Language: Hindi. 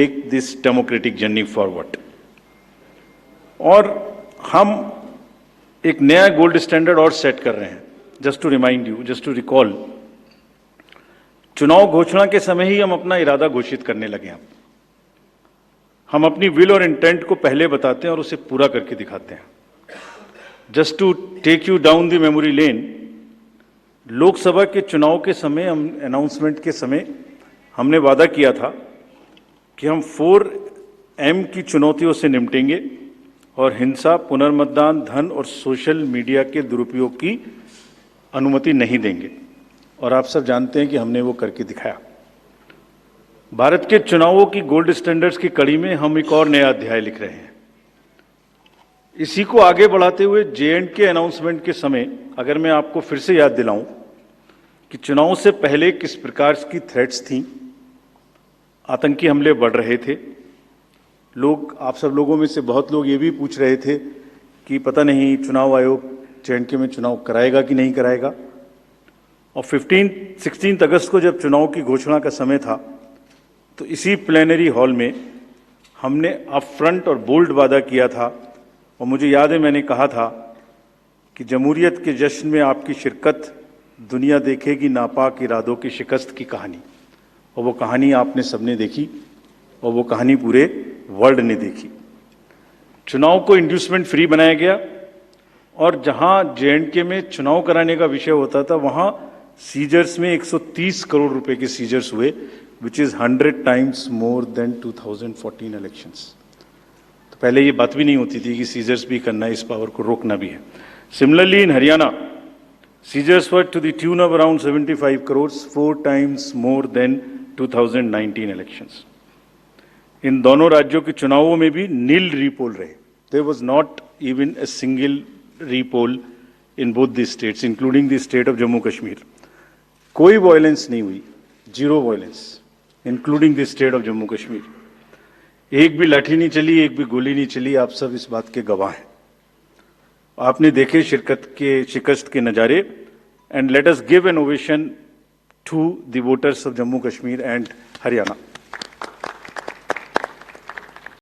Take this democratic journey forward. और हम एक नया गोल्ड स्टैंडर्ड और सेट कर रहे हैं। Just to remind you, just to recall, चुनाव घोषणा के समय ही हम अपना इरादा घोषित करने लगे हैं। हम अपनी विल और इंटेंट को पहले बताते हैं और उसे पूरा करके दिखाते हैं। Just to take you down the memory lane, Lok Sabha के चुनाव के समय, हम अनाउंसमेंट के समय हमने वादा किया था कि हम 4M की चुनौतियों से निपटेंगे और हिंसा, पुनर्मतदान, धन और सोशल मीडिया के दुरुपयोग की अनुमति नहीं देंगे। और आप सब जानते हैं कि हमने वो करके दिखाया। भारत के चुनावों की गोल्ड स्टैंडर्ड्स की कड़ी में हम एक और नया अध्याय लिख रहे हैं। इसी को आगे बढ़ाते हुए J&K अनाउंसमेंट के समय अगर मैं आपको फिर से याद दिलाऊं कि चुनाव से पहले किस प्रकार की थ्रेट्स थीं, आतंकी हमले बढ़ रहे थे। लोग, आप सब लोगों में से बहुत लोग ये भी पूछ रहे थे कि पता नहीं चुनाव आयोग J&K में चुनाव कराएगा कि नहीं कराएगा। और 16 अगस्त को जब चुनाव की घोषणा का समय था तो इसी प्लेनरी हॉल में हमने अप फ्रंट और बोल्ड वादा किया था। और मुझे याद है मैंने कहा था कि जमहूरियत के जश्न में आपकी शिरकत दुनिया देखेगी नापाक इरादों की शिकस्त की कहानी। और वो कहानी आपने सबने देखी और वो कहानी पूरे वर्ल्ड ने देखी। चुनाव को इंड्यूसमेंट फ्री बनाया गया और जहां J&K में चुनाव कराने का विषय होता था वहां सीजर्स में 130 करोड़ रुपए के सीजर्स हुए, which is 100 times more than 2014 elections. तो पहले ये बात भी नहीं होती थी कि सीजर्स भी करना है, इस पावर को रोकना भी है। Similarly in Haryana, seizures were to the tune of around 75 crores, 4 times more than 2019 elections. इन दोनों राज्यों के चुनावों में भी नील रीपोल रहे। There was not even a single repoll in both the states, including the state of Jammu Kashmir. कोई वायलेंस नहीं हुई, zero violence, including the state of Jammu Kashmir. एक भी लाठी नहीं चली, एक भी गोली नहीं चली। आप सब इस बात के गवाह हैं। आपने देखे शिकस्त के नजारे। And let us give an ovation to the voters of Jammu Kashmir and Haryana.